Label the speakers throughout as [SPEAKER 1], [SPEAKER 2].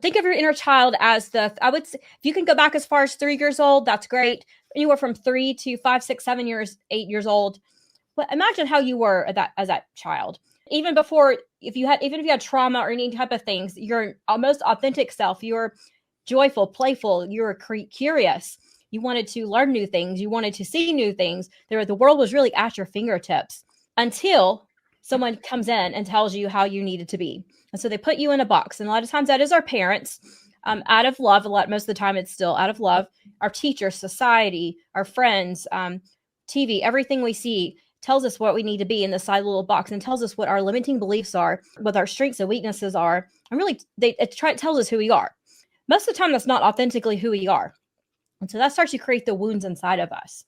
[SPEAKER 1] think of your inner child as if you can go back as far as 3 years old, that's great. Anywhere from 3 to 5, 6, 7 years, 8 years old. But imagine how you were as that child. Even before, even if you had trauma or any type of things, your most authentic self, you're joyful, playful, you're curious. You wanted to learn new things. You wanted to see new things. The world was really at your fingertips until someone comes in and tells you how you needed to be. And so they put you in a box. And a lot of times that is our parents, out of love. Most of the time it's still out of love. Our teachers, society, our friends, TV, everything we see tells us what we need to be in this side little box and tells us what our limiting beliefs are, what our strengths and weaknesses are. And really, it tells us who we are. Most of the time, that's not authentically who we are. And so that starts to create the wounds inside of us.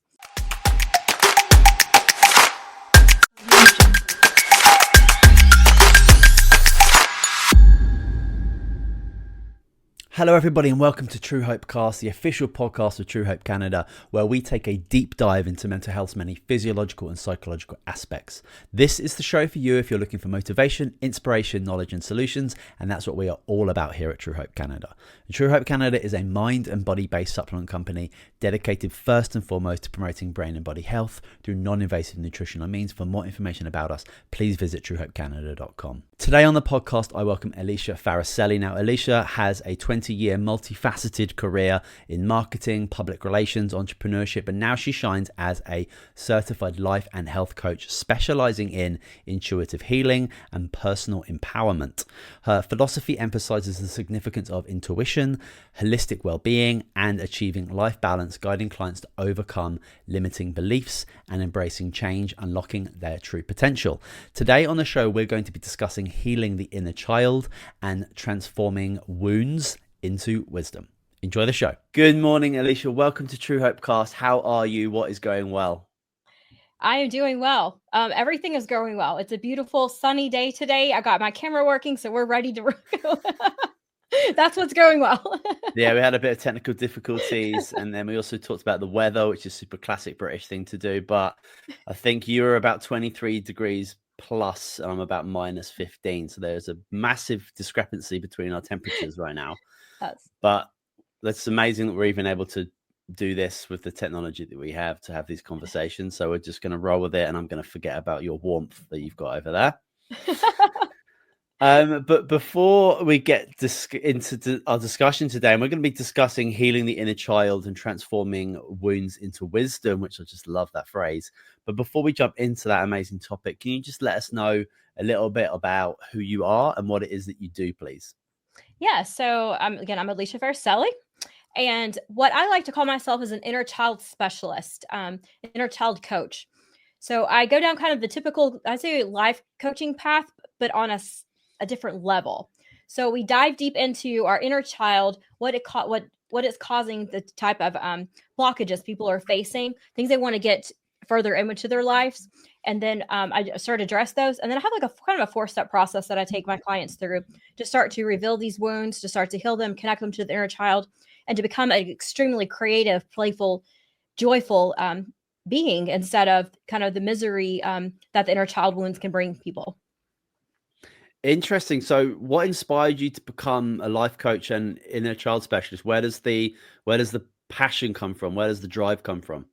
[SPEAKER 2] Hello everybody and welcome to True Hope Cast, the official podcast of True Hope Canada, where we take a deep dive into mental health's many physiological and psychological aspects. This is the show for you if you're looking for motivation, inspiration, knowledge and solutions, and that's what we are all about here at True Hope Canada. And True Hope Canada is a mind and body based supplement company dedicated first and foremost to promoting brain and body health through non-invasive nutritional means. For more information about us, please visit truehopecanada.com. Today on the podcast, I welcome Alicia Farricielli. Now, Alicia has a 20-year multifaceted career in marketing, public relations, entrepreneurship, and now she shines as a certified life and health coach specializing in intuitive healing and personal empowerment. Her philosophy emphasizes the significance of intuition, holistic well-being, and achieving life balance, guiding clients to overcome limiting beliefs and embracing change, unlocking their true potential. Today on the show, we're going to be discussing healing the inner child and transforming wounds into wisdom. Enjoy the show. Good morning, Alicia. Welcome to True Hope Cast. How are you? What is going well?
[SPEAKER 1] I am doing well. Everything is going well. It's a beautiful sunny day today. I got my camera working, so we're ready to That's what's going well.
[SPEAKER 2] Yeah, we had a bit of technical difficulties, and then we also talked about the weather, which is super classic British thing to do. But I think you were about 23 degrees plus, and I'm about minus 15. So there's a massive discrepancy between our temperatures right now. But that's amazing that we're even able to do this with the technology that we have to have these conversations. So we're just going to roll with it, and I'm going to forget about your warmth that you've got over there. But before we get into our discussion today, and we're going to be discussing healing the inner child and transforming wounds into wisdom, which I just love that phrase. But before we jump into that amazing topic, can you just let us know a little bit about who you are and what it is that you do, please?
[SPEAKER 1] Yeah. So I'm Alicia Farricielli. And what I like to call myself is an inner child specialist, inner child coach. So I go down kind of the typical, I'd say, life coaching path, but on a different level. So we dive deep into our inner child, what is causing the type of blockages people are facing, things they want to get further into their lives. And then I start to address those. And then I have like a kind of a 4-step process that I take my clients through to start to reveal these wounds, to start to heal them, connect them to the inner child, and to become an extremely creative, playful, joyful being instead of kind of the misery that the inner child wounds can bring people.
[SPEAKER 2] Interesting. So what inspired you to become a life coach and inner child specialist? Where does the passion come from? Where does the drive come from?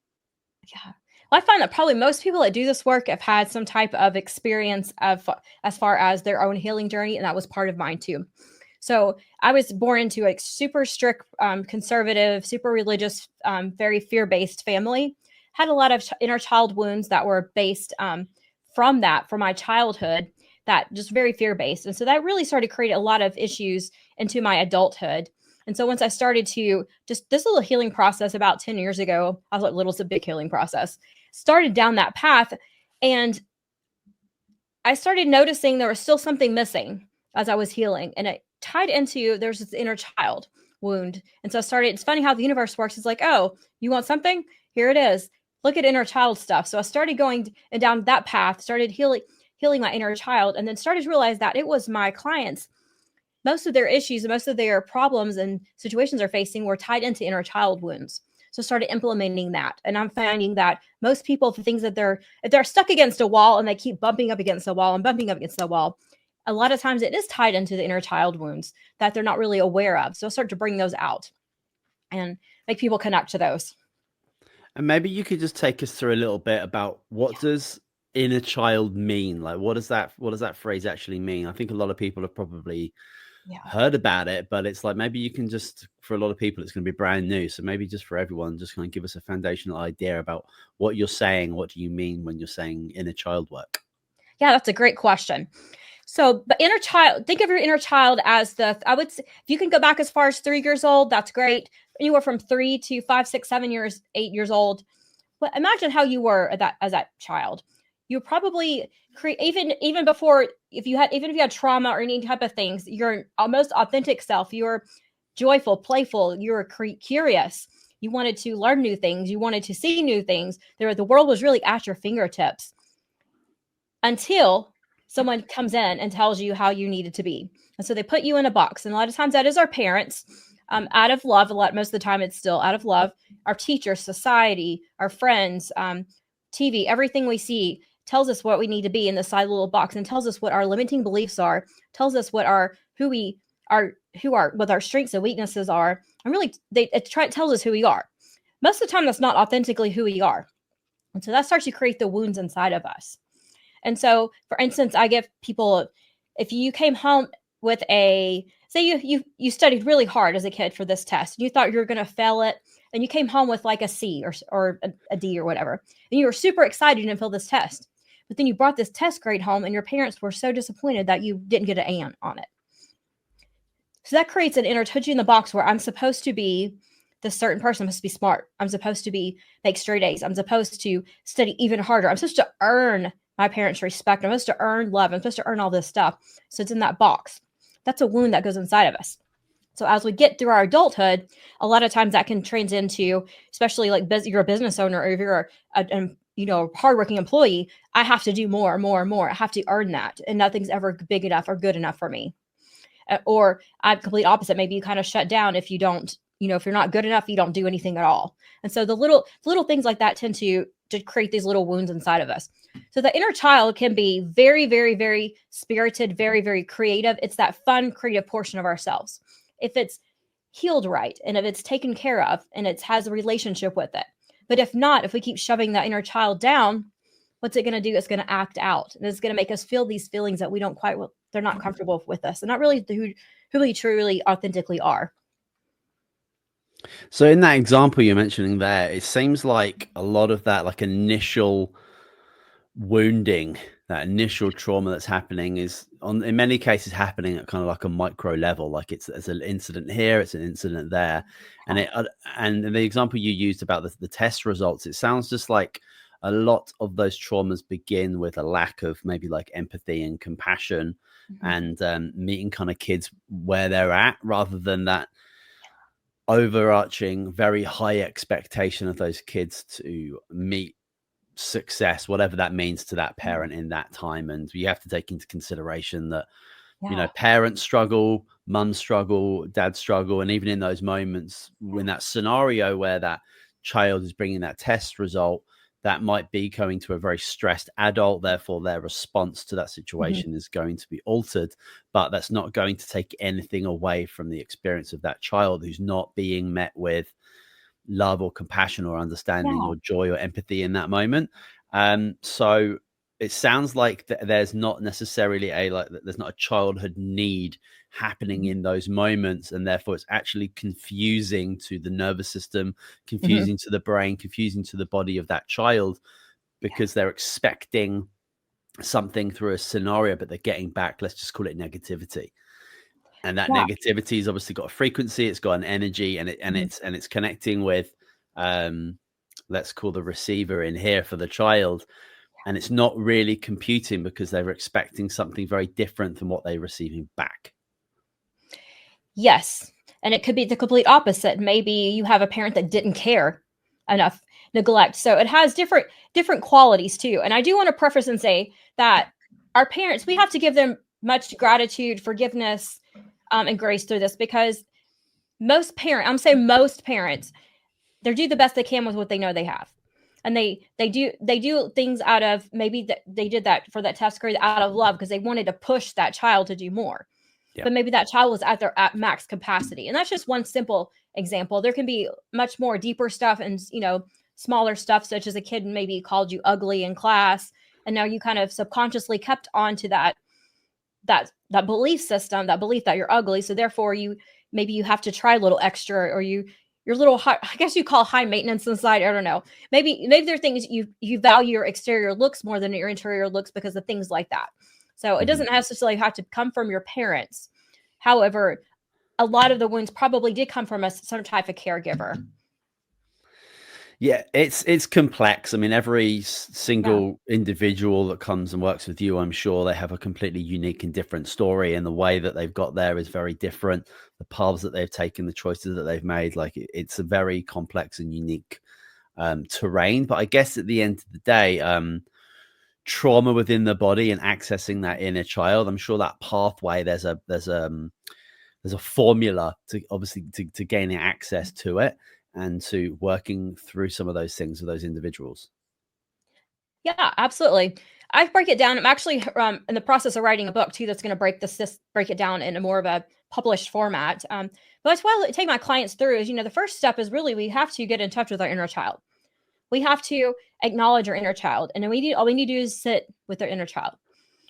[SPEAKER 1] Yeah. Well, I find that probably most people that do this work have had some type of experience as far as their own healing journey, and that was part of mine too. So I was born into a super strict, conservative, super religious, very fear-based family. Had a lot of inner child wounds that were based from my childhood, that just very fear-based. And so that really started to create a lot of issues into my adulthood. And so once I started to just this little healing process about 10 years ago, I was like, it's a big healing process, started down that path. And I started noticing there was still something missing as I was healing. And it tied into, there's this inner child wound. And so it's funny how the universe works. It's like, oh, you want something? Here it is. Look at inner child stuff. So I started going down that path, started healing my inner child, and then started to realize that it was my clients. Most of their issues, most of their problems and situations they're facing were tied into inner child wounds. So started implementing that. And I'm finding that most people, for things that if they're stuck against a wall and they keep bumping up against the wall and bumping up against the wall, a lot of times it is tied into the inner child wounds that they're not really aware of. So start to bring those out and make people connect to those.
[SPEAKER 2] And maybe you could just take us through a little bit about what does inner child mean? Like what does that phrase actually mean? I think a lot of people have probably
[SPEAKER 1] Yeah.
[SPEAKER 2] heard about it, but it's like maybe you can just, for a lot of people it's going to be brand new. So maybe just for everyone, just kind of give us a foundational idea about what you're saying. What do you mean when you're saying inner child work?
[SPEAKER 1] Yeah, that's a great question. So, but inner child, think of your inner child as I would say, if you can go back as far as 3 years old, that's great. Anywhere from 3 to 5, 6, 7 years, 8 years old. But imagine how you were as that child. You probably create even before, even if you had trauma or any type of things, your most authentic self. You're joyful, playful. You're curious. You wanted to learn new things. You wanted to see new things. The world was really at your fingertips until someone comes in and tells you how you needed to be. And so they put you in a box. And a lot of times that is our parents, out of love. Most of the time it's still out of love. Our teachers, society, our friends, TV, everything we see tells us what we need to be in this side little box, and tells us what our limiting beliefs are, tells us what what our strengths and weaknesses are. And really it tells us who we are. Most of the time that's not authentically who we are. And so that starts to create the wounds inside of us. And so, for instance, I give people, if you came home with say you studied really hard as a kid for this test, and you thought you were going to fail it, and you came home with like a C or a D or whatever, and you were super excited to fail this test, but then you brought this test grade home, and your parents were so disappointed that you didn't get an A on it. So that creates an inner puts you in the box where I'm supposed to be this certain person. I'm supposed to be smart. I'm supposed to make straight A's. I'm supposed to study even harder. I'm supposed to earn my parents' respect. I'm supposed to earn love. I'm supposed to earn all this stuff. So it's in that box. That's a wound that goes inside of us. So as we get through our adulthood, a lot of times that can trans into, especially like you're a business owner, or if you're a hardworking employee, I have to do more, more, more. I have to earn that, and nothing's ever big enough or good enough for me. Or I'm complete opposite. Maybe you kind of shut down if you don't, if you're not good enough, you don't do anything at all. And so the little things like that tend to create these little wounds inside of us. So the inner child can be very, very, very spirited, very, very creative. It's that fun, creative portion of ourselves. If it's healed right, and if it's taken care of, and it has a relationship with it. But if not, if we keep shoving that inner child down, what's it going to do? It's going to act out, and it's going to make us feel these feelings that we don't they're not comfortable with us. They're not really who we truly, authentically are.
[SPEAKER 2] So in that example you're mentioning there, it seems like a lot of that like initial wounding, that initial trauma that's happening is in many cases happening at kind of like a micro level. Like it's an incident here, it's an incident there. And and the example you used about the test results, it sounds just like a lot of those traumas begin with a lack of maybe like empathy and compassion, and meeting kind of kids where they're at, rather than that overarching very high expectation of those kids to meet success, whatever that means to that parent in that time. And you have to take into consideration that parents struggle, mums struggle, dads struggle, and even in those moments, when that scenario where that child is bringing that test result, that might be going to a very stressed adult, therefore their response to that situation is going to be altered. But that's not going to take anything away from the experience of that child who's not being met with love or compassion or understanding or joy or empathy in that moment. So it sounds like there's not necessarily there's not a childhood need happening in those moments, and therefore it's actually confusing to the nervous system, confusing to the brain, confusing to the body of that child, because they're expecting something through a scenario, but they're getting back, let's just call it negativity. And that negativity has obviously got a frequency, it's got an energy, and it's connecting with let's call the receiver in here for the child. And it's not really computing because they were expecting something very different than what they're receiving back.
[SPEAKER 1] Yes. And it could be the complete opposite. Maybe you have a parent that didn't care enough, neglect. So it has different qualities too. And I do want to preface and say that our parents, we have to give them much gratitude, forgiveness, and grace through this, because most parents, they do the best they can with what they know they have. And they do things out of, maybe that they did that for that test grade out of love because they wanted to push that child to do more.
[SPEAKER 2] Yeah.
[SPEAKER 1] But maybe that child was at max capacity. And that's just one simple example. There can be much more deeper stuff and, smaller stuff, such as a kid maybe called you ugly in class. And now you kind of subconsciously kept on to that belief system, that belief that you're ugly. So therefore maybe you have to try a little extra, or you're a little high, I guess you call high maintenance inside. I don't know. Maybe there are things you value your exterior looks more than your interior looks because of things like that. So it doesn't necessarily have to come from your parents. However, a lot of the wounds probably did come from some type of caregiver.
[SPEAKER 2] Yeah, it's complex. I mean, every single individual that comes and works with you, I'm sure they have a completely unique and different story, and the way that they've got there is very different. The paths that they've taken, the choices that they've made, like it's a very complex and unique terrain. But I guess at the end of the day, trauma within the body and accessing that inner child, I'm sure that pathway, there's a formula to obviously to gaining access to it and to working through some of those things with those individuals.
[SPEAKER 1] Yeah, absolutely. I break it down. I'm actually in the process of writing a book too that's going to break it down in a more of a published format. But that's why I take my clients through is, the first step is really we have to get in touch with our inner child. We have to acknowledge our inner child, and then all we need to do is sit with our inner child.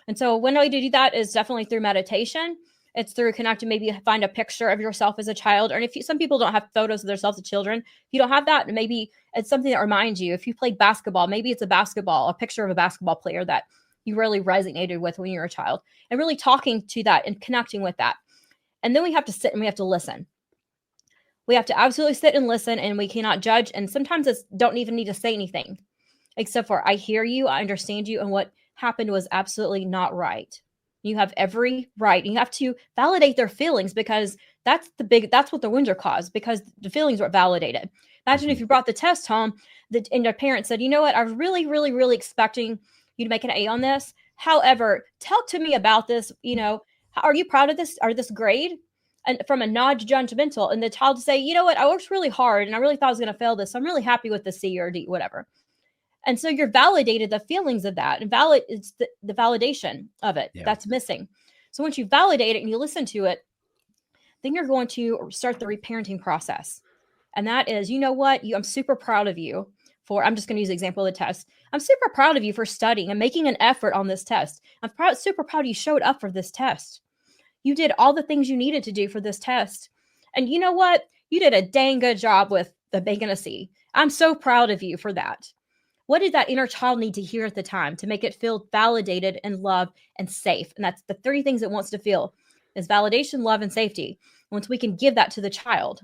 [SPEAKER 1] And so when I do that is definitely through meditation. It's through connecting, maybe find a picture of yourself as a child. Or some people don't have photos of themselves as children. If you don't have that, maybe it's something that reminds you. If you played basketball, maybe it's a picture of a basketball player that you really resonated with when you were a child, and really talking to that and connecting with that. And then we have to sit and we have to listen. We have to absolutely sit and listen, and we cannot judge. And sometimes it's don't even need to say anything except for I hear you, I understand you, and what happened was absolutely not right. You have every right. You have to validate their feelings because that's what the wounds are caused, because the feelings were validated. Imagine if you brought the test home and your parents said, you know what, I was really, really, really expecting you to make an A on this. However, talk to me about this. Are you proud of this or this grade? And from a non-judgmental, and the child to say, you know what, I worked really hard and I really thought I was going to fail this. So I'm really happy with the C or D, whatever. And so you're validated the feelings of that, and it's the validation of it that's missing. So once you validate it and you listen to it, then you're going to start the reparenting process. And that is, you know what, I'm super proud of you for, I'm just going to use the example of the test. I'm super proud of you for studying and making an effort on this test. I'm super proud you showed up for this test. You did all the things you needed to do for this test. And you know what? You did a dang good job with the making a C. I'm so proud of you for that. What did that inner child need to hear at the time to make it feel validated and loved and safe? And that's the 3 things it wants to feel is validation, love, and safety. Once we can give that to the child.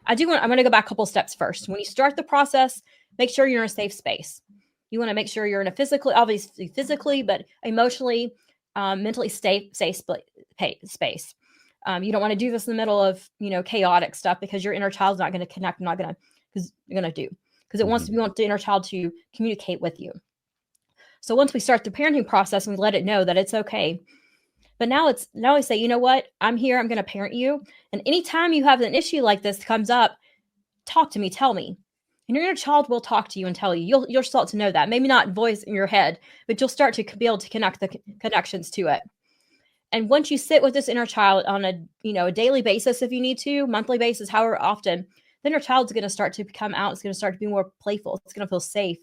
[SPEAKER 1] I'm going to go back a couple steps first. When you start the process, make sure you're in a safe space. You want to make sure you're in a obviously physically, but emotionally, mentally safe space. You don't want to do this in the middle of, chaotic stuff, because your inner child's not going to connect, because it wants the inner child to communicate with you. So once we start the parenting process and we let it know that it's okay, but now we say, you know what, I'm here, I'm going to parent you. And anytime you have an issue like this comes up, talk to me, tell me. And your inner child will talk to you and tell you. You'll start to know that. Maybe not voice in your head, but you'll start to be able to connect the connections to it. And once you sit with this inner child on a daily basis, if you need to, monthly basis, however often, then your child's going to start to come out. It's going to start to be more playful. It's going to feel safe.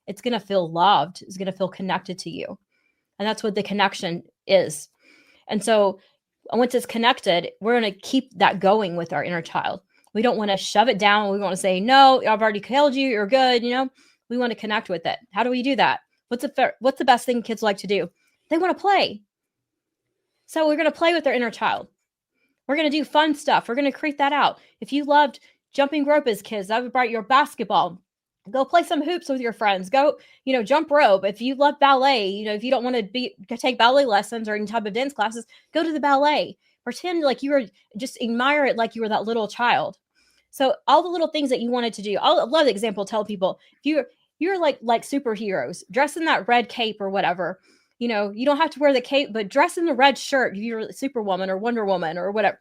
[SPEAKER 1] It's going to feel loved. It's going to feel connected to you. And that's what the connection is. And so once it's connected, we're going to keep that going with our inner child. We don't want to shove it down. We want to say, no, I've already killed you. You're good. We want to connect with it. How do we do that? What's the best thing kids like to do? They want to play. So we're going to play with their inner child. We're going to do fun stuff. We're going to create that out. If you loved jumping rope as kids, that would bring your basketball. Go play some hoops with your friends. Go, jump rope. If you love ballet, if you don't want to take ballet lessons or any type of dance classes, go to the ballet. Pretend like you were, just admire it like you were that little child. So all the little things that you wanted to do. I love the example. Tell people, if you're like superheroes, dress in that red cape or whatever. You don't have to wear the cape, but dress in the red shirt. If you're Superwoman or Wonder Woman or whatever.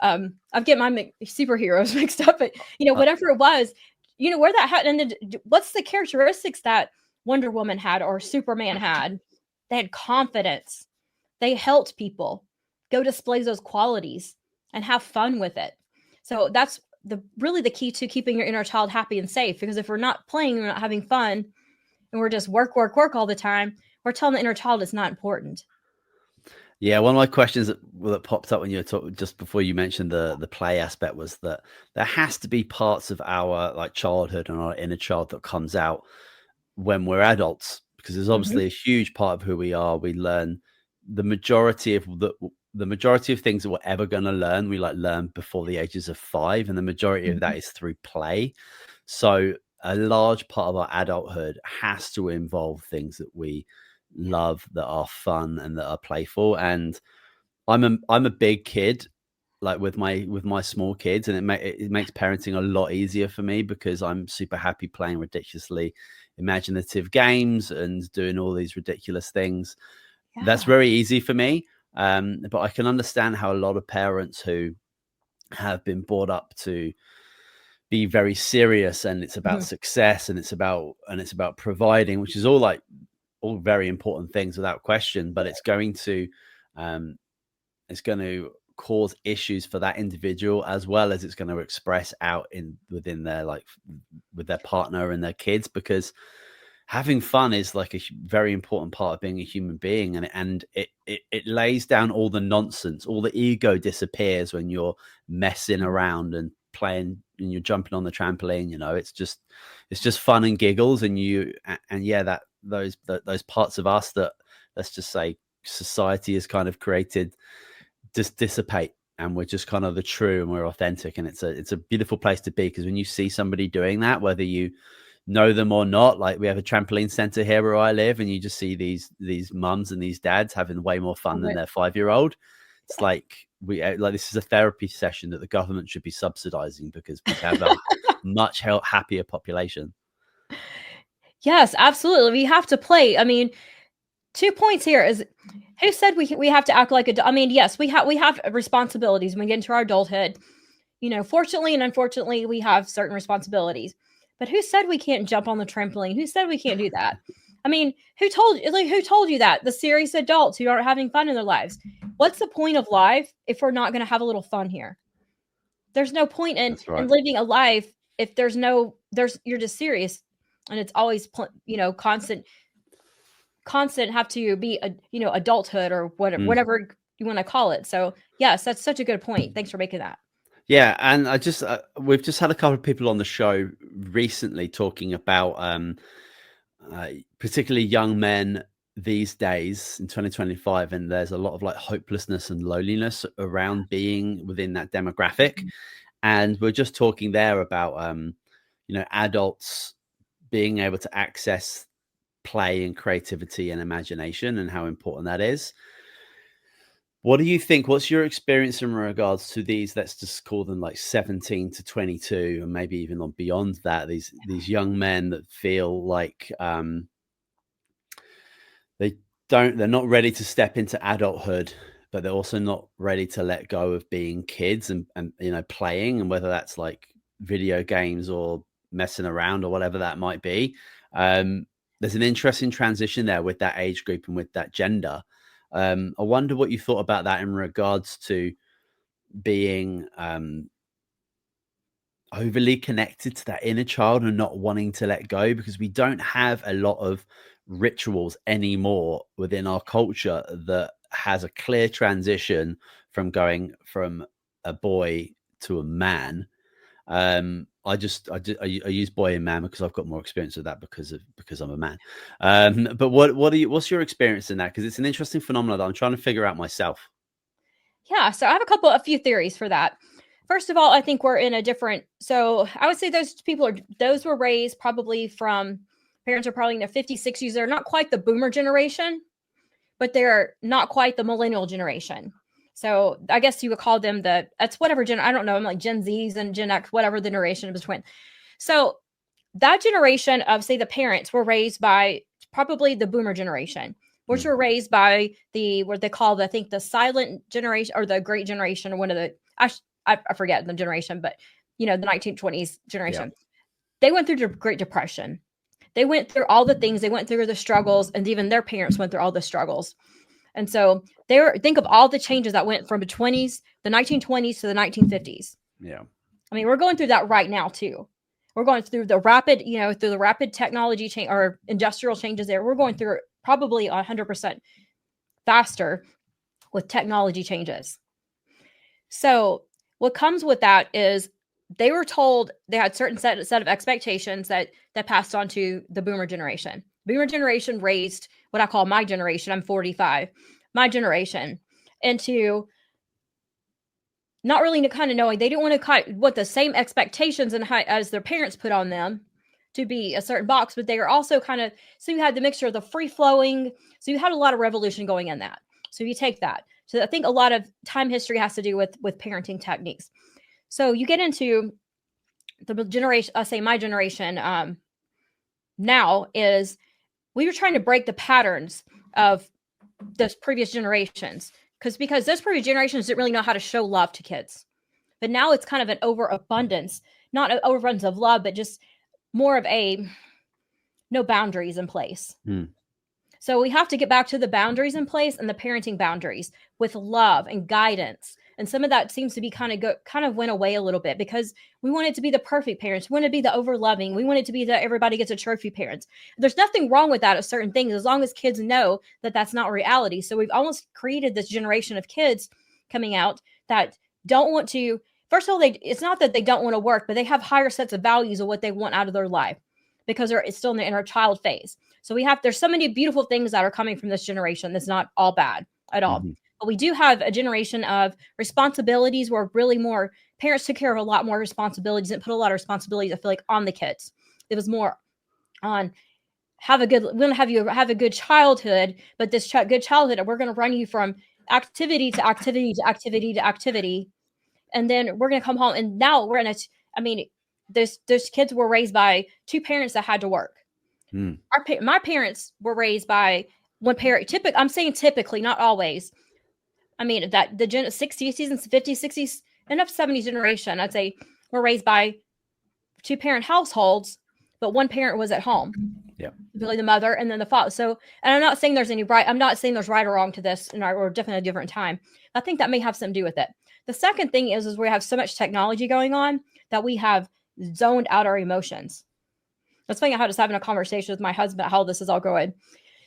[SPEAKER 1] I'm getting my superheroes mixed up, but whatever it was, where that had, and what's the characteristics that Wonder Woman had or Superman had? They had confidence. They helped people. Go display those qualities and have fun with it. So that's really the key to keeping your inner child happy and safe. Because if we're not playing, we're not having fun, and we're just work all the time, we're telling the inner child it's not important.
[SPEAKER 2] Yeah, one of my questions that popped up when you were talking just before you mentioned the play aspect was that there has to be parts of our like childhood and our inner child that comes out when we're adults, because there's obviously a huge part of who we are. We learn the majority of the majority of things that we're ever going to learn. We like learn before the ages of 5, and the majority of that is through play. So a large part of our adulthood has to involve things that we love, that are fun and that are playful. And I'm a big kid, like with my small kids, and it makes parenting a lot easier for me because I'm super happy playing ridiculously imaginative games and doing all these ridiculous things.
[SPEAKER 1] Yeah.
[SPEAKER 2] That's very easy for me. But I can understand how a lot of parents who have been brought up to be very serious, and it's about success, and it's about providing, which is all very important things without question, but it's going to cause issues for that individual, as well as it's going to express out within their with their partner and their kids, because having fun is like a very important part of being a human being, and it lays down all the nonsense. All the ego disappears when you're messing around and playing and you're jumping on the trampoline. It's just fun and giggles, and those parts of us that, let's just say, society has kind of created just dissipate, and we're just kind of the true and we're authentic. And it's a beautiful place to be, because when you see somebody doing that, whether you know them or not, like we have a trampoline center here where I live, and you just see these mums and these dads having way more fun than their 5-year-old. It's like this is a therapy session that the government should be subsidizing, because we have a much happier population.
[SPEAKER 1] Yes, absolutely. We have to play. I mean, 2 points here is, who said we have to act like I mean, yes, we have responsibilities when we get into our adulthood. Fortunately and unfortunately, we have certain responsibilities. But who said we can't jump on the trampoline? Who said we can't do that? I mean, who told you that? The serious adults who aren't having fun in their lives. What's the point of life if we're not going to have a little fun here? There's no point in living a life if you're just serious, and it's always constant have to be adulthood or whatever you want to call it. So yes, that's such a good point. Thanks for making that.
[SPEAKER 2] Yeah, and I just we've just had a couple of people on the show recently talking about particularly young men these days in 2025, and there's a lot of hopelessness and loneliness around being within that demographic. And we're just talking there about adults being able to access play and creativity and imagination, and how important that is. What do you think? What's your experience in regards to these, let's just call them 17 to 22, and maybe even on beyond that, these young men that feel like they're not ready to step into adulthood, but they're also not ready to let go of being kids and playing, and whether that's like video games or messing around or whatever that might be. There's an interesting transition there with that age group and with that gender. I wonder what you thought about that in regards to being overly connected to that inner child and not wanting to let go, because we don't have a lot of rituals anymore within our culture that has a clear transition from going from a boy to a man. I use boy and man because I've got more experience with that because I'm a man. But what's your experience in that? Because it's an interesting phenomenon that I'm trying to figure out myself.
[SPEAKER 1] Yeah, so I have a few theories for that. First of all, I think we're in a different. So I would say those were raised probably from parents are probably in the 50s, 60s. They're not quite the boomer generation, but they're not quite the millennial generation. So I guess you would call them that's whatever I don't know. I'm like Gen Zs and Gen X, whatever the generation between. So that generation of, say, the parents were raised by probably the boomer generation, which were raised by what they call I think the silent generation or the great generation, or one of the, I forget the generation, but the 1920s generation. they went through the Great Depression. They went through all the things, they went through the struggles, and even their parents went through all the struggles. And so think of all the changes that went from the 1920s to the 1950s.
[SPEAKER 2] Yeah.
[SPEAKER 1] I mean, we're going through that right now too. We're going through the rapid, through the rapid technology change or industrial changes there. We're going through it probably 100% faster with technology changes. So what comes with that is they were told they had certain set of expectations that passed on to the boomer generation. Boomer generation raised what I call my generation. I'm 45. My generation into not really kind of knowing they didn't want to what the same expectations and as their parents put on them to be a certain box, but they were also so you had the mixture of the free flowing. So you had a lot of revolution going in that. So you take that. So I think a lot of time history has to do with parenting techniques. So you get into the generation, I say my generation now is we were trying to break the patterns of those previous generations because those previous generations didn't really know how to show love to kids. But now it's kind of an overabundance, not an overabundance of love, but just more of no boundaries in place. So we have to get back to the boundaries in place and the parenting boundaries with love and guidance. And some of that seems to be kind of went away a little bit because we want it to be the perfect parents. We want it to be the over loving. We want it to be that everybody gets a trophy parents. There's nothing wrong with that of certain things as long as kids know that that's not reality. So we've almost created this generation of kids coming out that don't want to. First of all, it's not that they don't want to work, but they have higher sets of values of what they want out of their life because it's still in the inner child phase. So there's so many beautiful things that are coming from this generation. That's not all bad at all. Mm-hmm. But we do have a generation of responsibilities where really more parents took care of a lot more responsibilities and put a lot of responsibilities, I feel like, on the kids. It was more on we want to have you have a good childhood, but this good childhood, we're going to run you from activity to activity to activity to activity. And then we're going to come home. And now we're those kids were raised by two parents that had to work. My parents were raised by one parent. I'm saying typically, not always. I mean, that the 60s and 50s, 60s, and up 70s generation, I'd say, were raised by two parent households, but one parent was at home.
[SPEAKER 2] Yeah.
[SPEAKER 1] Really the mother and then the father. So, and I'm not saying there's right or wrong to this, and we're definitely a different time. I think that may have something to do with it. The second thing is we have so much technology going on that we have zoned out our emotions. That's funny. I was having a conversation with my husband about how this is all going.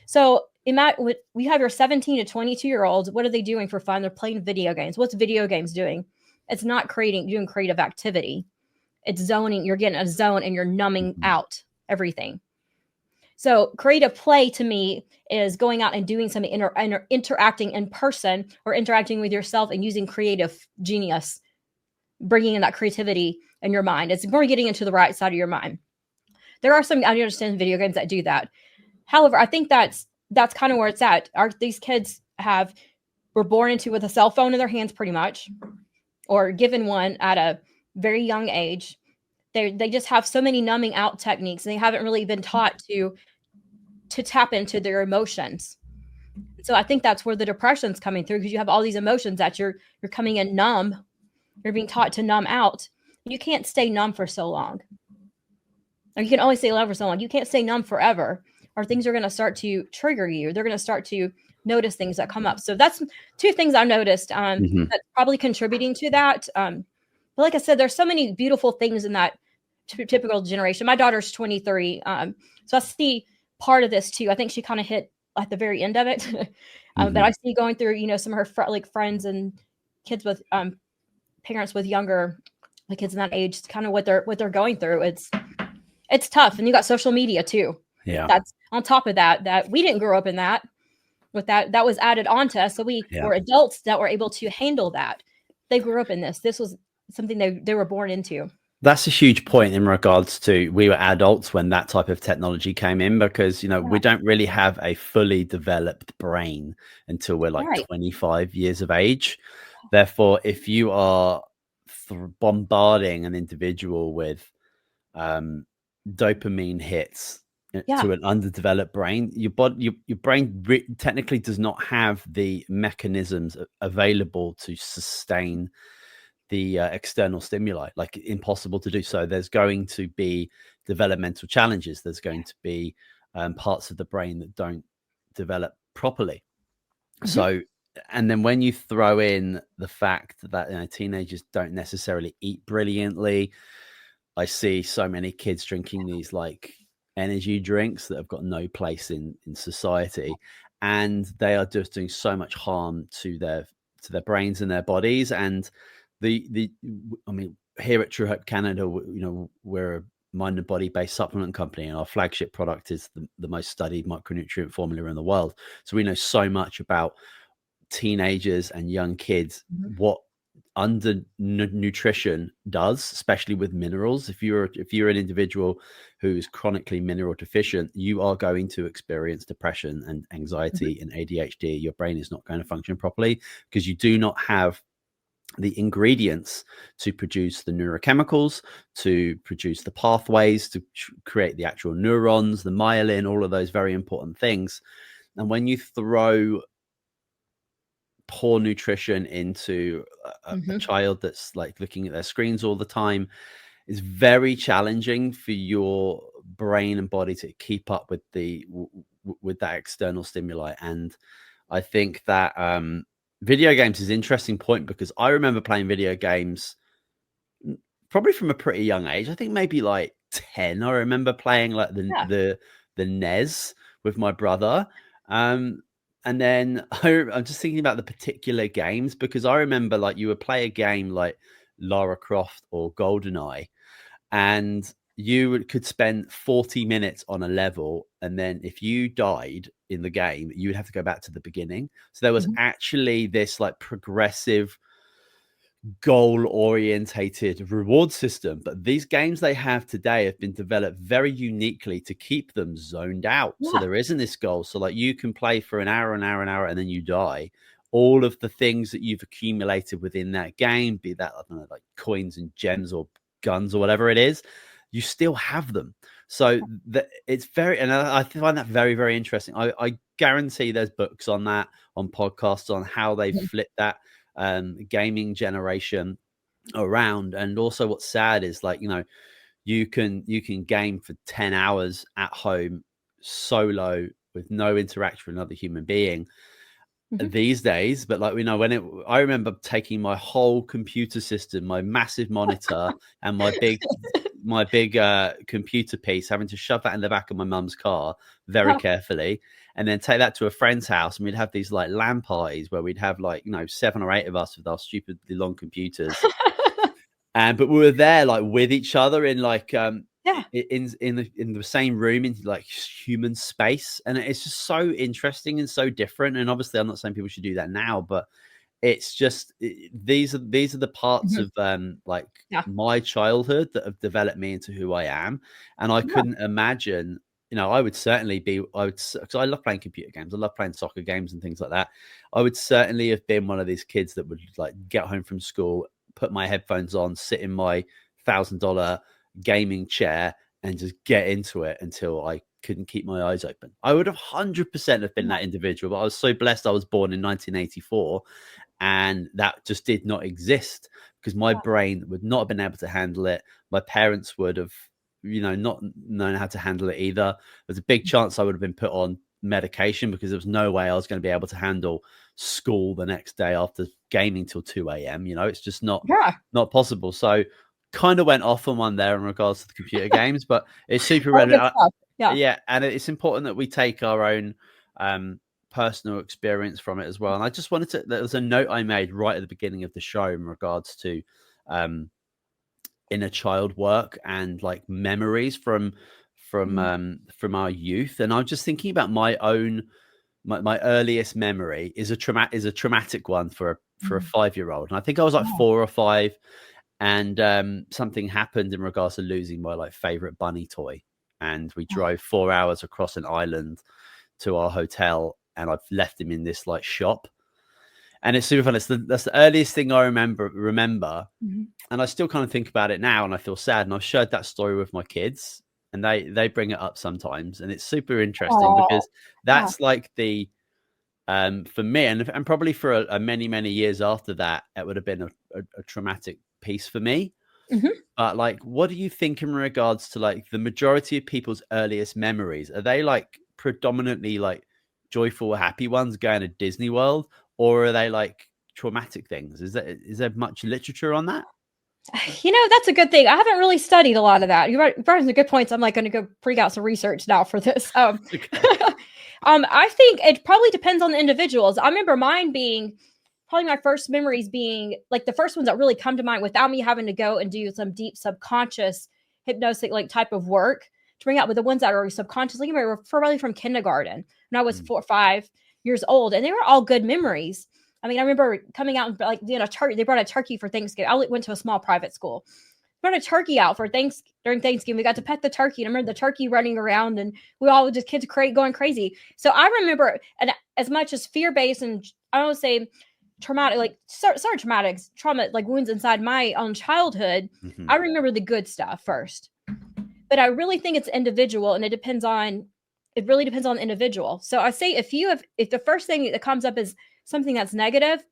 [SPEAKER 1] So we have your 17 to 22-year-olds. What are they doing for fun? They're playing video games. What's video games doing? It's not doing creative activity. It's zoning. You're getting a zone and you're numbing out everything. So creative play to me is going out and doing something, interacting in person or interacting with yourself and using creative genius, bringing in that creativity in your mind. It's more getting into the right side of your mind. There are some, I understand, video games that do that. However, I think that's kind of where it's at. These kids were born into with a cell phone in their hands pretty much, or given one at a very young age. They just have so many numbing out techniques. And they haven't really been taught to tap into their emotions. So I think that's where the depression's coming through, because you have all these emotions that you're coming in numb. You're being taught to numb out. You can't stay numb for so long. Or you can only stay numb for so long. You can't stay numb forever, or things are going to start to trigger you. They're going to start to notice things that come up. So that's two things I've noticed that's probably contributing to that. But like I said, there's so many beautiful things in that typical generation. My daughter's 23. So I see part of this too. I think she kind of hit at the very end of it. But I see going through, some of her friends and kids with parents with younger kids in that age, kind of what they're going through. It's tough. And you got social media too.
[SPEAKER 2] Yeah.
[SPEAKER 1] That's on top of that we didn't grow up in that. With that was added on to us. So we were adults that were able to handle that. They grew up in this. This was something they were born into.
[SPEAKER 2] That's a huge point in regards to we were adults when that type of technology came in, because, we don't really have a fully developed brain until we're 25 years of age. Therefore, if you are bombarding an individual with dopamine hits to an underdeveloped brain, your brain technically does not have the mechanisms available to sustain external stimuli, like impossible to do. So there's going to be developmental challenges. There's going to be parts of the brain that don't develop properly. So, and then when you throw in the fact that teenagers don't necessarily eat brilliantly, I see so many kids drinking these like energy drinks that have got no place in society, and they are just doing so much harm to their brains and their bodies. And I mean, here at True Hope Canada, we're a mind and body based supplement company, and our flagship product is the most studied micronutrient formula in the world. So we know so much about teenagers and young kids, what under nutrition does, especially with minerals. If you're an individual who's chronically mineral deficient, you are going to experience depression and anxiety and ADHD. Your brain is not going to function properly because you do not have the ingredients to produce the neurochemicals, to produce the pathways, to create the actual neurons, the myelin, all of those very important things. And when you throw poor nutrition into a child that's like looking at their screens all the time, is very challenging for your brain and body to keep up with that external stimuli. And I think that video games is an interesting point, because I remember playing video games probably from a pretty young age. I think maybe like 10. I remember playing like the NES with my brother. And then I'm just thinking about the particular games, because I remember like you would play a game like Lara Croft or GoldenEye, and you could spend 40 minutes on a level, and then if you died in the game, you would have to go back to the beginning. So there was actually this like progressive, goal orientated reward system. But these games they have today have been developed very uniquely to keep them zoned out. So there isn't this goal. So like you can play for an hour, and then you die. All of the things that you've accumulated within that game, be that, I don't know, like coins and gems or guns or whatever it is, you still have them. So it's very, and I find that very, very interesting. I guarantee there's books on that, on podcasts, on how they flip that gaming generation around. And also what's sad is like, you can game for 10 hours at home solo with no interaction with another human being these days. But like, I remember taking my whole computer system, my massive monitor and my big computer piece, having to shove that in the back of my mum's car very carefully, and then take that to a friend's house, and we'd have these like LAN parties where we'd have like 7 or 8 of us with our stupidly long computers. But we were there like with each other in like in the same room, in like human space. And it's just so interesting and so different. And obviously I'm not saying people should do that now, but it's just, these are the parts of my childhood that have developed me into who I am. And I couldn't imagine, I would certainly be, because I love playing computer games, I love playing soccer games and things like that. I would certainly have been one of these kids that would like get home from school, put my headphones on, sit in my $1,000 gaming chair and just get into it until I couldn't keep my eyes open. I would have 100% have been that individual, but I was so blessed I was born in 1984 and that just did not exist, because my brain would not have been able to handle it. My parents would have, not known how to handle it either. There's a big chance I would have been put on medication, because there was no way I was going to be able to handle school the next day after gaming till 2 a.m. It's just not possible. So kind of went off on one there in regards to the computer games, but it's super relevant. Yeah, and it's important that we take our own personal experience from it as well. And I just wanted to, there was a note I made right at the beginning of the show in regards to inner child work and like memories from our youth. And I'm just thinking about my own, my earliest memory is a traumatic one for a 5-year-old. And I think I was like 4 or 5, and something happened in regards to losing my like favorite bunny toy. And we drove 4 hours across an island to our hotel, and I've left him in this like shop. And it's super fun. That's the earliest thing I remember. And I still kind of think about it now, and I feel sad. And I've shared that story with my kids, and they bring it up sometimes, and it's super interesting because that's like the For me, and probably for a many, many years after that, it would have been a traumatic piece for me.
[SPEAKER 1] Mhm.
[SPEAKER 2] But like, what do you think in regards to like the majority of people's earliest memories? Are they like predominantly like joyful, happy ones going to Disney World, or are they like traumatic things? Is there much literature on that?
[SPEAKER 1] That's a good thing. I haven't really studied a lot of that. You brought some good points. I'm like going to go bring out some research now for this.
[SPEAKER 2] Okay.
[SPEAKER 1] I think it probably depends on the individuals. I remember mine being probably my first memories being like the first ones that really come to mind without me having to go and do some deep subconscious hypnosis like type of work to bring out, but the ones that are subconsciously were probably from kindergarten when I was 4 or 5 years old, and they were all good memories. I mean, I remember coming out and like, turkey. They brought a turkey for Thanksgiving. I went to a small private school. Brought a turkey out for during Thanksgiving. We got to pet the turkey, and I remember the turkey running around, and we all just kids going crazy. So I remember, and as much as fear based and I don't say traumatic, like sort of traumatic trauma, like wounds inside my own childhood.
[SPEAKER 2] Mhm.
[SPEAKER 1] I remember the good stuff first, but I really think it's individual, and it really depends on the individual. So I say if the first thing that comes up is something that's negative,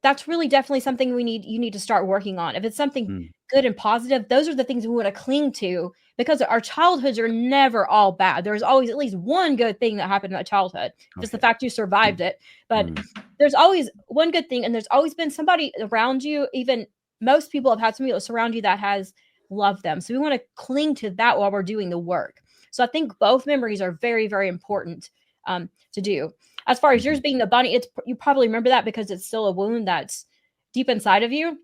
[SPEAKER 1] that's really definitely something you need to start working on. If it's something
[SPEAKER 2] Mm.
[SPEAKER 1] good and positive, those are the things we want to cling to because our childhoods are never all bad. There's always at least one good thing that happened in that childhood, just the
[SPEAKER 2] Okay.
[SPEAKER 1] fact you survived it. But
[SPEAKER 2] Mm.
[SPEAKER 1] there's always one good thing, and there's always been somebody around you. Even most people have had somebody that surround you that has loved them. So we want to cling to that while we're doing the work. So I think both memories are very, very important to do. As far as yours
[SPEAKER 2] Mhm.
[SPEAKER 1] being the bunny, you probably remember that because it's still a wound that's deep inside of you.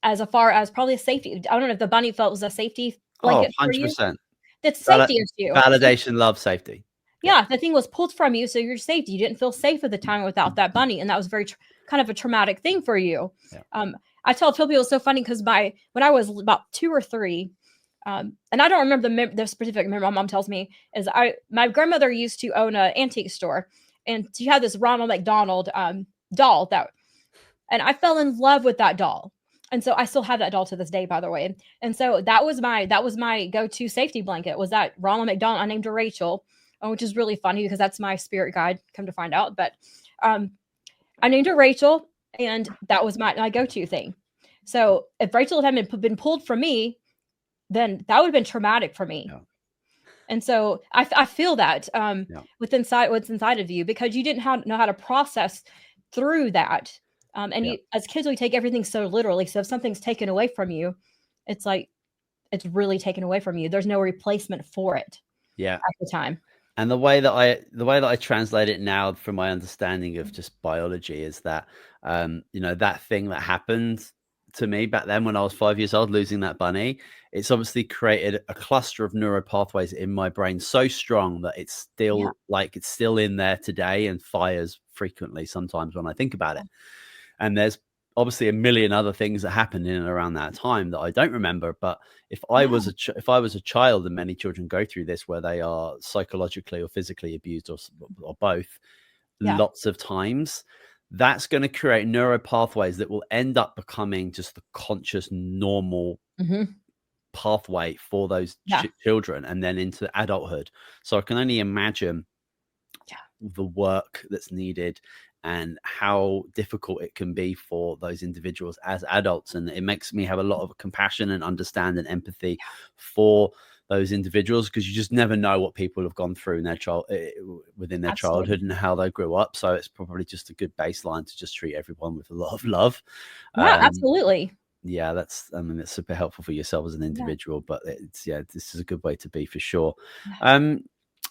[SPEAKER 1] As far as probably a safety, I don't know if the bunny felt was a safety
[SPEAKER 2] Oh,
[SPEAKER 1] blanket for you.
[SPEAKER 2] 100%.
[SPEAKER 1] That's a safety issue.
[SPEAKER 2] Validation, love, safety. Yeah.
[SPEAKER 1] Yeah, the thing was pulled from you, so you're safe. You didn't feel safe at the time without that bunny, and that was very kind of a traumatic thing for you.
[SPEAKER 2] Yeah.
[SPEAKER 1] I tell people it's so funny because when I was about 2 or 3, and I don't remember the specific memory. My mom tells me is my grandmother used to own an antique store, and she had this Ronald McDonald doll and I fell in love with that doll. And so I still have that doll to this day, by the way. And so that was my go-to safety blanket was that Ronald McDonald. I named her Rachel, which is really funny because that's my spirit guide, come to find out. But I named her Rachel, and that was my go-to thing. So if Rachel had been pulled from me, then that would have been traumatic for me.
[SPEAKER 2] Yeah.
[SPEAKER 1] And so I feel that
[SPEAKER 2] Yeah.
[SPEAKER 1] what's inside of you because you didn't know how to process through that. And as kids, we take everything so literally. So if something's taken away from you, it's like it's really taken away from you. There's no replacement for it.
[SPEAKER 2] Yeah.
[SPEAKER 1] At the time.
[SPEAKER 2] And the way that I translate it now from my understanding of just biology is that that thing that happened to me back then when I was 5 years old, losing that bunny, it's obviously created a cluster of neural pathways in my brain so strong that it's still in there today and fires frequently sometimes when I think about it. And there's obviously a million other things that happened in and around that time that I don't remember. But if I was a child, and many children go through this where they are psychologically or physically abused or both, lots of times, that's going to create neural pathways that will end up becoming just the conscious, normal pathway for those children and then into adulthood. So I can only imagine the work that's needed and how difficult it can be for those individuals as adults. And it makes me have a lot of compassion and understand and empathy for those individuals because you just never know what people have gone through in their within their childhood and how they grew up. So it's probably just a good baseline to just treat everyone with a lot of love.
[SPEAKER 1] Yeah, absolutely.
[SPEAKER 2] Yeah, that's super helpful for yourself as an individual, but this is a good way to be for sure. I'd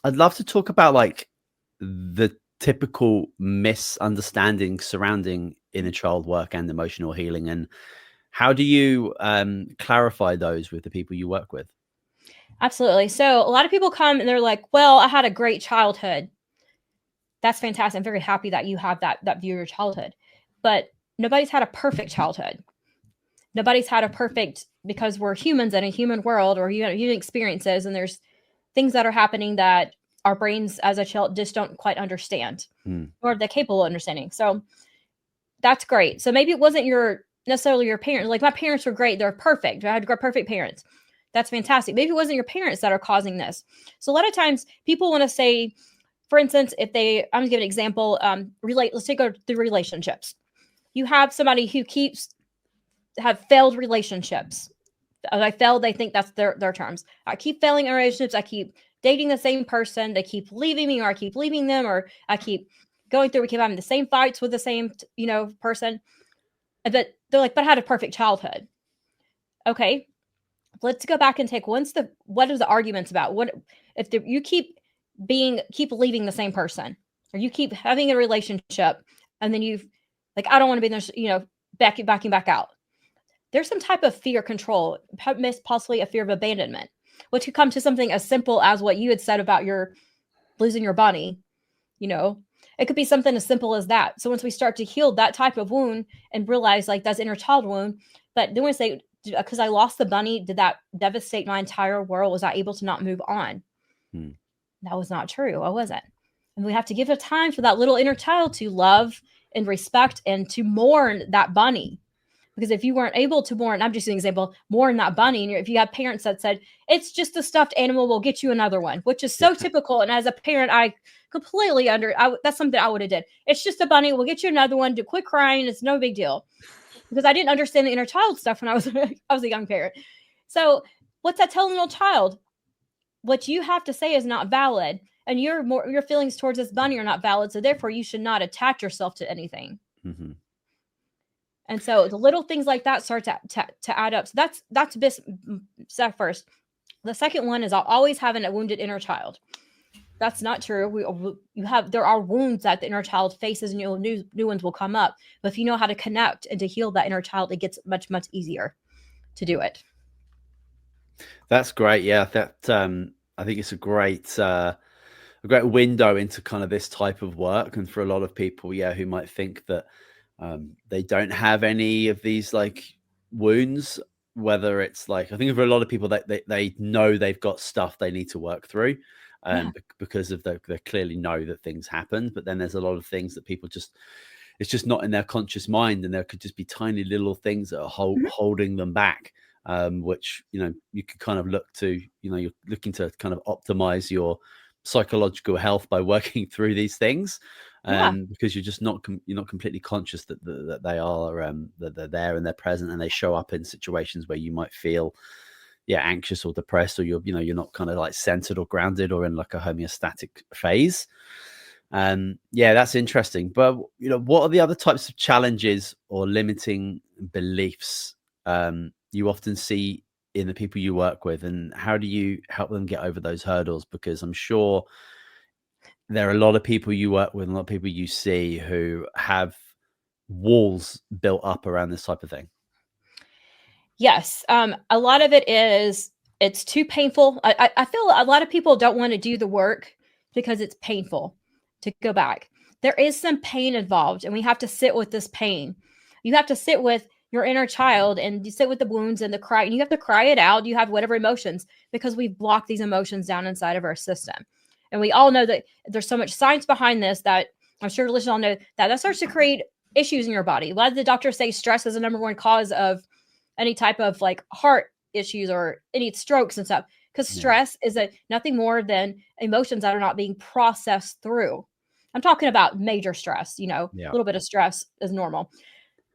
[SPEAKER 2] love to talk about like the typical misunderstandings surrounding inner child work and emotional healing, and how do you clarify those with the people you work with?
[SPEAKER 1] Absolutely. So a lot of people come and they're like, well, I had a great childhood. That's fantastic. I'm very happy that you have that view of your childhood, but nobody's had a perfect childhood. Nobody's had a perfect, because we're humans in a human world or human experiences, and there's things that are happening that our brains as a child just don't quite understand or they're capable of understanding. So that's great. So maybe it wasn't necessarily your parents. Like my parents were great. They're perfect. I had perfect parents. That's fantastic. Maybe it wasn't your parents that are causing this. So a lot of times people want to say, for instance, I'm going to give an example, let's take the relationships. You have somebody who have failed relationships. I failed, they think that's their terms. I keep failing in relationships. I keep dating the same person. They keep leaving me, or I keep leaving them, or I keep we keep having the same fights with the same, person. But they're like, but I had a perfect childhood. Okay, let's go back and take what are the arguments about? What if you keep leaving the same person, or you keep having a relationship and then I don't want to be there, backing back out. There's some type of fear control, possibly a fear of abandonment, which could come to something as simple as what you had said about your losing your bunny. It could be something as simple as that. So once we start to heal that type of wound and realize that's inner child wound, but then we say, because I lost the bunny, did that devastate my entire world? Was I able to not move on? That was not true. I wasn't. And we have to give it time for that little inner child to love and respect and to mourn that bunny. Because if you weren't able to mourn, I'm just an example, mourn that bunny, and if you have parents that said, it's just a stuffed animal, we'll get you another one, which is so typical. And as a parent, I completely that's something I would have did. It's just a bunny, we'll get you another one, quit crying, it's no big deal. Because I didn't understand the inner child stuff when I was a young parent. So what's that telling a little child? What you have to say is not valid, and your feelings towards this bunny are not valid, so therefore you should not attach yourself to anything. Mm-hmm. And so the little things like that start to add up. So that's first. The second one is always having a wounded inner child. That's not true. There are wounds that the inner child faces, and new ones will come up. But if you know how to connect and to heal that inner child, it gets much, much easier to do it.
[SPEAKER 2] That's great. Yeah, I think it's a great window into kind of this type of work. And for a lot of people, who might think that they don't have any of these wounds, whether it's I think for a lot of people that they know they've got stuff they need to work through, because of they clearly know that things happen. But then there's a lot of things that people it's just not in their conscious mind, and there could just be tiny little things that are holding them back, which you could kind of look to. You're looking to kind of optimize your psychological health by working through these things. Because you're just not completely conscious that they are that they're there and they're present, and they show up in situations where you might feel anxious or depressed, or you're not kind of centered or grounded or in a homeostatic phase. That's interesting. But what are the other types of challenges or limiting beliefs you often see in the people you work with, and how do you help them get over those hurdles? Because I'm sure there are a lot of people you work with, and a lot of people you see who have walls built up around this type of thing.
[SPEAKER 1] Yes. A lot of it is, it's too painful. I feel a lot of people don't want to do the work because it's painful to go back. There is some pain involved, and we have to sit with this pain. You have to sit with your inner child, and you sit with the wounds and the cry, and you have to cry it out. You have whatever emotions, because we've blocked these emotions down inside of our system. And we all know that there's so much science behind this that I'm sure listeners all know that starts to create issues in your body. Why do the doctors say stress is the number one cause of any type of heart issues or any strokes and stuff? Because stress is nothing more than emotions that are not being processed through. I'm talking about major stress, a little bit of stress is normal.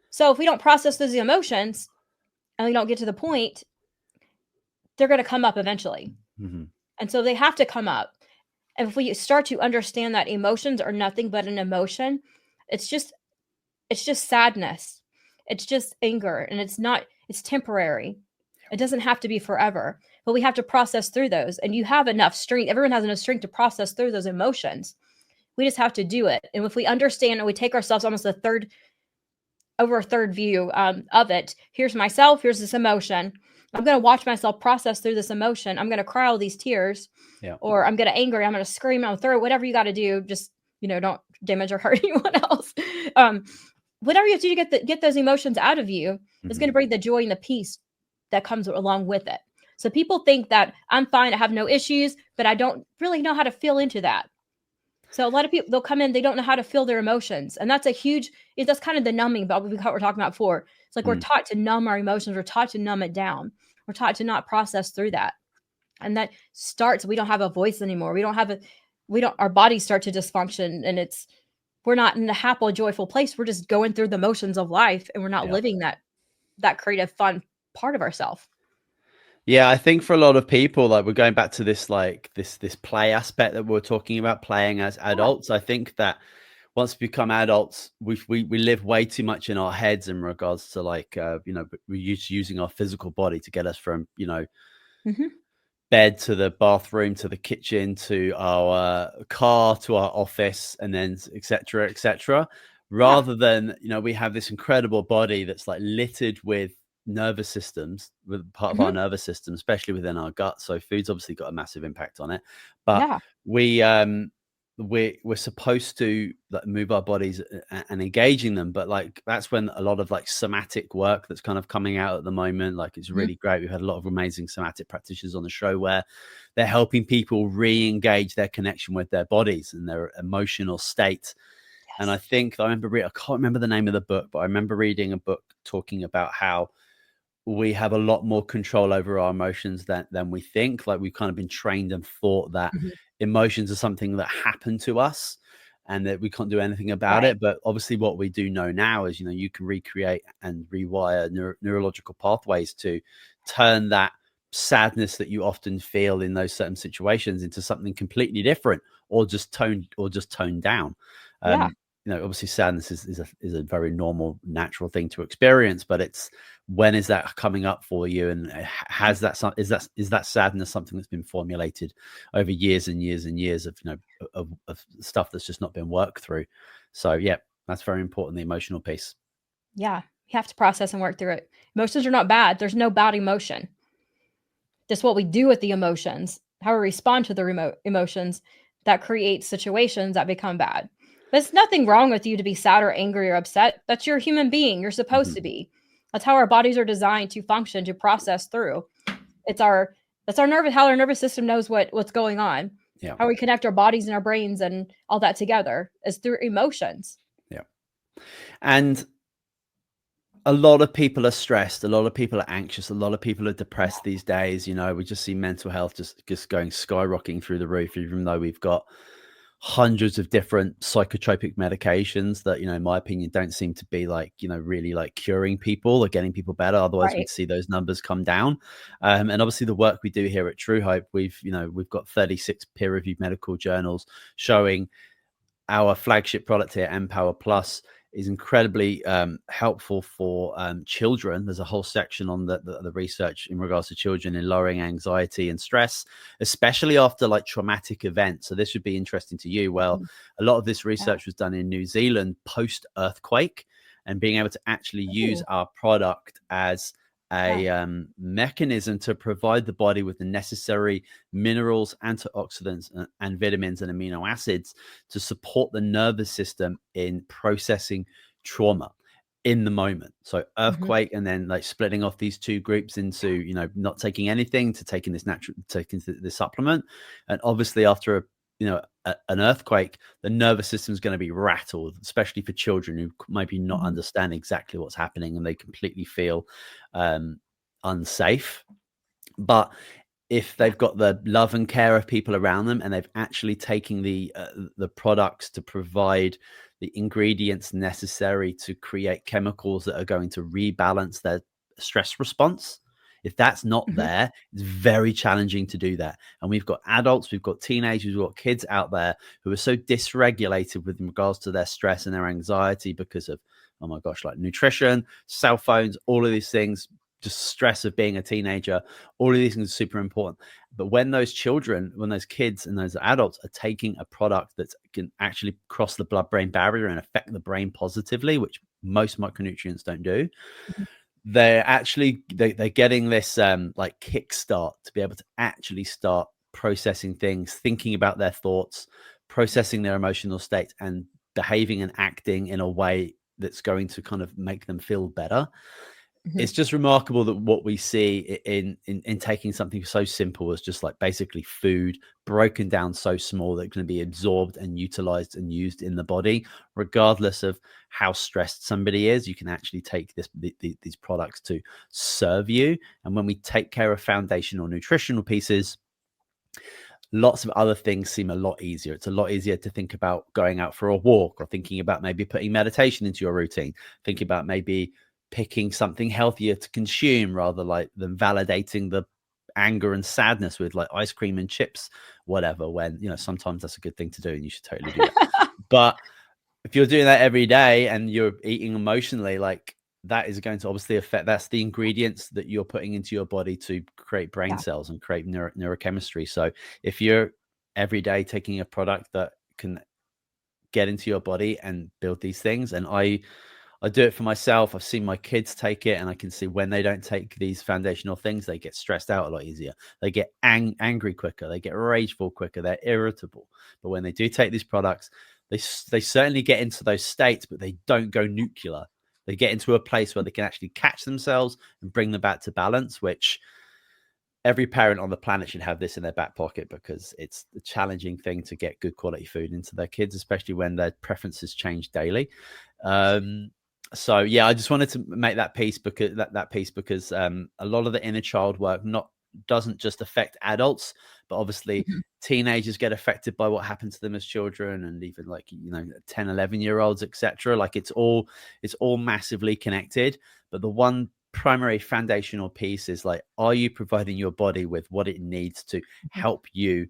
[SPEAKER 1] So if we don't process those emotions and we don't get to the point, they're going to come up eventually. Mm-hmm. And so they have to come up. And if we start to understand that emotions are nothing but an emotion, it's just sadness. It's just anger. And it's temporary. It doesn't have to be forever, but we have to process through those. And you have enough strength. Everyone has enough strength to process through those emotions. We just have to do it. And if we understand and we take ourselves almost over a third view of it, here's myself, here's this emotion. I'm going to watch myself process through this emotion. I'm going to cry all these tears, or I'm going to angry. I'm going to scream, I'm going to throw, whatever you got to do. Just, don't damage or hurt anyone else. Whatever you have to do to get those emotions out of you is going to bring the joy and the peace that comes along with it. So people think that I'm fine, I have no issues, but I don't really know how to feel into that. So a lot of people, they'll come in, they don't know how to feel their emotions. And that's that's kind of the numbing about what we're talking about before. It's we're taught to numb our emotions. We're taught to numb it down. We're taught to not process through that. And that starts, we don't have a voice anymore. We don't have our bodies start to dysfunction, and we're not in a happy, joyful place. We're just going through the motions of life, and we're not
[SPEAKER 2] Yeah.
[SPEAKER 1] living that creative, fun part of ourselves.
[SPEAKER 2] Yeah, I think for a lot of people, like we're going back to this, like this play aspect that we're talking about, playing as
[SPEAKER 1] Yeah.
[SPEAKER 2] adults. I think that once we become adults, we live way too much in our heads in regards to like we're using our physical body to get us from
[SPEAKER 1] Hmm.
[SPEAKER 2] bed to the bathroom to the kitchen to our car to our office, and then etc.,
[SPEAKER 1] Yeah.
[SPEAKER 2] rather than we have this incredible body that's like littered with nervous systems, with part of our
[SPEAKER 1] Hmm.
[SPEAKER 2] nervous system, especially within our gut. So food's obviously got a massive impact on it, but
[SPEAKER 1] Yeah.
[SPEAKER 2] we we're supposed to like move our bodies and engaging them, but like that's when a lot of like somatic work that's kind of coming out at the moment, like it's
[SPEAKER 1] Hmm.
[SPEAKER 2] really great. We've had a lot of amazing somatic practitioners on the show where they're helping people re-engage their connection with their bodies and their emotional state. And I
[SPEAKER 1] Yes.
[SPEAKER 2] think I can't remember the name of the book, but I remember reading a book talking about how we have a lot more control over our emotions than we think. Like we've kind of been trained and thought that
[SPEAKER 1] Hmm.
[SPEAKER 2] emotions are something that happen to us and that we can't do anything about
[SPEAKER 1] Right.
[SPEAKER 2] it. But obviously what we do know now is, you can recreate and rewire neurological pathways to turn that sadness that you often feel in those certain situations into something completely different, or just tone down.
[SPEAKER 1] Yeah.
[SPEAKER 2] um Obviously sadness is a very normal, natural thing to experience, but it's when is that coming up for you, and has that is that sadness something that's been formulated over years and years and years of of stuff that's just not been worked through. So yeah, that's very important, the emotional piece.
[SPEAKER 1] Yeah. You have to process and work through it. Emotions are not bad. There's no bad emotion. Just what we do with the emotions, how we respond to the emotions, that creates situations that become bad. There's nothing wrong with you to be sad or angry or upset. That's your human being. You're supposed to
[SPEAKER 2] Hmm.
[SPEAKER 1] be. That's how our bodies are designed to function, to process through. It's our that's our nervous how our nervous system knows what's going on.
[SPEAKER 2] Yeah.
[SPEAKER 1] How we connect our bodies and our brains and all that together is through emotions.
[SPEAKER 2] Yeah. And a lot of people are stressed, a lot of people are anxious, a lot of people are depressed these days. We just see mental health just going skyrocketing through the roof, even though we've got hundreds of different psychotropic medications that, in my opinion, don't seem to be like, really like curing people or getting people better. Otherwise
[SPEAKER 1] Right.
[SPEAKER 2] we'd see those numbers come down. And obviously the work we do here at True Hope, we've got 36 peer-reviewed medical journals showing our flagship product here, Empower Plus, is incredibly helpful for children. There's a whole section on the research in regards to children in lowering anxiety and stress, especially after like traumatic events. So this would be interesting to you. Well,
[SPEAKER 1] Mhm.
[SPEAKER 2] a lot of this
[SPEAKER 1] Yeah.
[SPEAKER 2] research was done in New Zealand post earthquake, and being able to actually use
[SPEAKER 1] Ooh.
[SPEAKER 2] our product as
[SPEAKER 1] Yeah.
[SPEAKER 2] a mechanism to provide the body with the necessary minerals, antioxidants, and vitamins and amino acids to support the nervous system in processing trauma in the moment. So
[SPEAKER 1] Mhm.
[SPEAKER 2] earthquake, and then like splitting off these two groups into, not taking anything to taking this supplement. And obviously after an earthquake, the nervous system is going to be rattled, especially for children who maybe not
[SPEAKER 1] Mhm.
[SPEAKER 2] understand exactly what's happening and they completely feel unsafe. But if
[SPEAKER 1] Yeah.
[SPEAKER 2] they've got the love and care of people around them, and they've actually taken the products to provide the ingredients necessary to create chemicals that are going to rebalance their stress response, if that's not
[SPEAKER 1] Mhm.
[SPEAKER 2] there, it's very challenging to do that. And we've got adults, we've got teenagers, we've got kids out there who are so dysregulated with regards to their stress and their anxiety because of, oh my gosh, like nutrition, cell phones, all of these things, just stress of being a teenager. All of these things are super important. But when those children, when those kids and those adults are taking a product that can actually cross the blood-brain barrier and affect the brain positively, which most micronutrients don't do,
[SPEAKER 1] Mhm.
[SPEAKER 2] they're getting this like kickstart to be able to actually start processing things, thinking about their thoughts, processing their emotional state, and behaving and acting in a way that's going to kind of make them feel better. It's
[SPEAKER 1] Mhm.
[SPEAKER 2] just remarkable that what we see in taking something so simple as just like basically food, broken down so small that it can be absorbed and utilized and used in the body, regardless of how stressed somebody is. You can actually take these products to serve you. And when we take care of foundational nutritional pieces, lots of other things seem a lot easier. It's a lot easier to think about going out for a walk, or thinking about maybe putting meditation into your routine, thinking about maybe picking something healthier to consume rather than validating the anger and sadness with like ice cream and chips, whatever, when, you know, sometimes that's a good thing to do and you should totally do that. But if you're doing that every day and you're eating emotionally, like, that is going to obviously affect, that's the ingredients that you're putting into your body to create brain cells and create neurochemistry. So if you're every day taking a product that can get into your body and build these things, and I do it for myself. I've seen my kids take it, and I can see when they don't take these foundational things, they get stressed out a lot easier. They get angry quicker. They get rageful quicker. They're irritable. But when they do take these products, they certainly get into those states, but they don't go nuclear. They get into a place where they can actually catch themselves and bring them back to balance, which every parent on the planet should have this in their back pocket, because it's a challenging thing to get good quality food into their kids, especially when their preferences change daily. So yeah, I just wanted to make that piece because a lot of the inner child work doesn't just affect adults, but obviously teenagers get affected by what happened to them as children, and even like, you know, 10, 11-year-olds, etc. Like it's all massively connected. But the one primary foundational piece is like, are you providing your body with what it needs to help you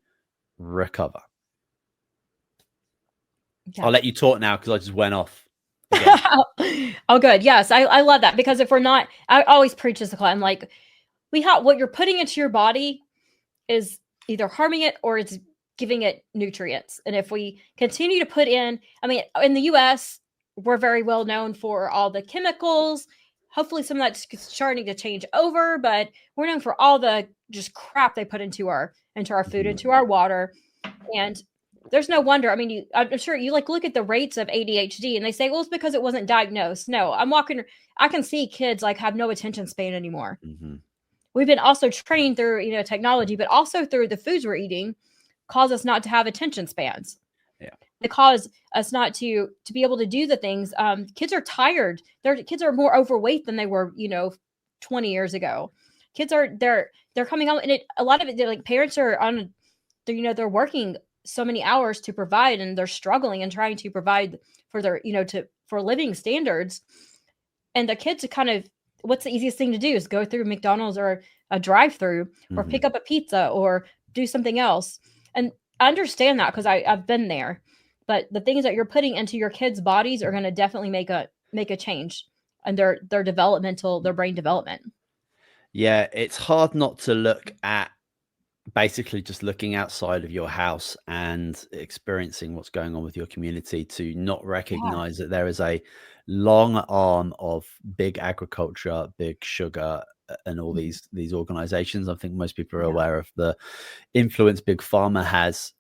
[SPEAKER 2] recover? I'll let you talk now because I just went off.
[SPEAKER 1] Oh, good. Yes, I love that, because if we're not, I always preach this to client, I'm like, what you're putting into your body is either harming it or it's giving it nutrients. And if we continue to put in, I mean, in the US, we're very well known for all the chemicals. Hopefully some of that's starting to change over, but we're known for all the just crap they put into our food, into our water. And there's no wonder. I mean, I'm sure you like look at the rates of ADHD and they say, well, it's because it wasn't diagnosed. No, I can see kids like have no attention span anymore. We've been also trained through, you know, technology, but also through the foods we're eating cause us not to have attention spans. Yeah. They cause us not to be able to do the things. Kids are tired. Kids are more overweight than they were, you know, 20 years ago. Kids are, they're coming out, and a lot of it, like parents are on, you know, they're working so many hours to provide, and they're struggling and trying to provide for their, you know, for living standards. And the kids are kind of, what's the easiest thing to do is go through McDonald's or a drive-through or pick up a pizza or do something else. And I understand that because I've been there. But the things that you're putting into your kids' bodies are going to definitely make a change in their brain development.
[SPEAKER 2] Yeah, it's hard not to look at basically just looking outside of your house and experiencing what's going on with your community to not recognize that there is a long arm of big agriculture, big sugar, and all these organizations. I think most people are aware of the influence big pharma has